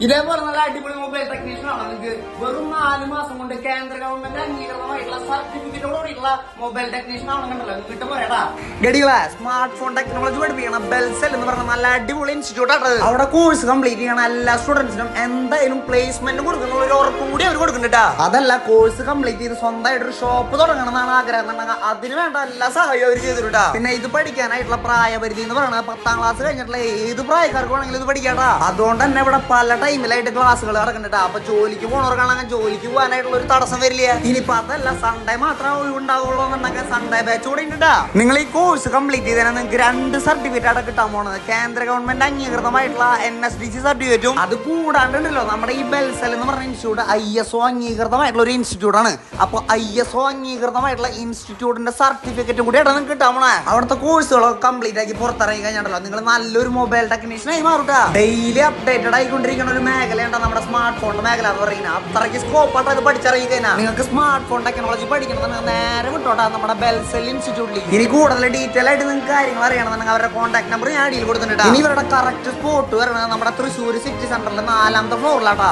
ഇതേപോലെ നല്ല അടിപൊളി മൊബൈൽ ടെക്നീഷ്യൻ ആണ് നിങ്ങൾക്ക് വെറും 4 മാസം കൊണ്ട് കേന്ദ്ര ഗവൺമെന്റ് അംഗീകൃതമായിട്ടുള്ള സർട്ടിഫിക്കറ്റോടുകൂടിയുള്ള മൊബൈൽ ടെക്നീഷ്യൻ ആണെന്നുണ്ടല്ലോ കിട്ടും പറയടാ. ഗഡികള സ്മാർട്ട് ഫോൺ ടെക്നോളജി പഠിപ്പിക്കണം ബെൽസെൽ എന്ന് പറഞ്ഞ നല്ല അടിപൊളി ഇൻസ്റ്റിറ്റ്യൂട്ട് ആണ്. അവിടെ കോഴ്സ് കംപ്ലീറ്റ് ചെയ്യണ എല്ലാ സ്റ്റുഡൻസിനും എന്തായാലും പ്ലേസ്മെന്റ് കൊടുക്കുന്ന ഒരു ഉറപ്പും കൂടി അവർ കൊടുക്കുന്നുണ്ടാ. അതല്ല കോഴ്സ് കംപ്ലീറ്റ് ചെയ്ത് സ്വന്തമായിട്ട് ഒരു ഷോപ്പ് തുടങ്ങണം എന്നാണ് ആഗ്രഹം എന്നുണ്ടെങ്കിൽ അതിന് വേണ്ട എല്ലാ സഹായവും അവർ ചെയ്തിട്ടാ. പിന്നെ ഇത് പഠിക്കാനായിട്ടുള്ള പ്രായപരിധി എന്ന് പറയുന്നത് 10ാം ക്ലാസ് കഴിഞ്ഞിട്ടുള്ള ഏത് പ്രായക്കാർക്ക് വേണമെങ്കിലും ഇത് പഠിക്കാട്ടാ. അതുകൊണ്ട് തന്നെ ഇവിടെ പല ടൈമിലായിട്ട് ക്ലാസ്സുകൾ നടക്കുന്നുണ്ട്. അപ്പൊ ജോലിക്ക് പോണവർക്കാണെങ്കിൽ ജോലിക്ക് പോകാനായിട്ടുള്ള ഒരു തടസ്സം വരില്ല. ഇനിയിപ്പോ അതല്ല സൺഡേ മാത്രമേ ഒഴിവുണ്ടാവുള്ളൂ എന്നുണ്ടെങ്കിൽ സൺഡേ ബാച്ച് കൂടെ ഉണ്ട്. നിങ്ങൾ ഈ കോഴ്സ് കംപ്ലീറ്റ് ചെയ്താൽ നിങ്ങൾക്ക് 2 സർട്ടിഫിക്കറ്റ് ആണ് കിട്ടാൻ പോണത്. കേന്ദ്ര ഗവൺമെന്റ് അംഗീകൃതമായിട്ടുള്ള NSDC സർട്ടിഫിക്കറ്റും അത് കൂടാണ്ടുണ്ടല്ലോ നമ്മുടെ ഈ ബെൽസെൽ എന്ന് പറഞ്ഞ ഇൻസ്റ്റിറ്റ്യൂട്ട് ISO അംഗീകൃതമായിട്ടുള്ള ഒരു ഇൻസ്റ്റിറ്റ്യൂട്ട് ആണ്. അപ്പൊ ISO അംഗീകൃതമായിട്ടുള്ള ഇൻസ്റ്റിറ്റ്യൂട്ടിന്റെ സർട്ടിഫിക്കറ്റും കൂടി ആണ് നിങ്ങൾക്ക് കിട്ടാൻ പോണേ. അവിടുത്തെ കോഴ്സുകളൊക്കെ കംപ്ലീറ്റ് ആക്കി പുറത്തിറങ്ങി കഴിഞ്ഞാണല്ലോ നിങ്ങൾ നല്ലൊരു മൊബൈൽ ടെക്നീഷ്യനായി മാറുക. ഡെയിലി അപ്ഡേറ്റഡ് ആയിക്കൊണ്ടിരിക്കുന്ന ഒരു മേഖലയുണ്ട് നമ്മുടെ സ്മാർട്ട് ഫോണിന്റെ മേഖല എന്ന് പറയുന്നത്. അത്രയ്ക്ക് സ്കോപ്പായിട്ട് അത് പഠിച്ചിറങ്ങി കഴിഞ്ഞാൽ നിങ്ങൾക്ക് സ്മാർട്ട് ഫോൺ ടെക്നോളജി പഠിക്കണമെന്ന് നേരെ വിട്ടോട്ടാ നമ്മുടെ ബെൽസെൽ ഇൻസ്റ്റിറ്റ്യൂട്ടിൽ. ഇനി കൂടുതൽ ഡീറ്റെയിൽ ആയിട്ട് നിങ്ങൾക്ക് കാര്യങ്ങൾ അറിയണമെന്നുണ്ടെങ്കിൽ അവരുടെ കോൺടാക്ട് നമ്പർ ഞാൻ അടിയിൽ കൊടുത്തിട്ടുണ്ട്. ഇനി ഇവരുടെ കറക്റ്റ് സ്പോട്ട് വരണത് നമ്മുടെ തൃശ്ശൂർ സിറ്റി സെന്ററിൽ 4ാമത്തെ ഫ്ലോറിലാട്ടാ.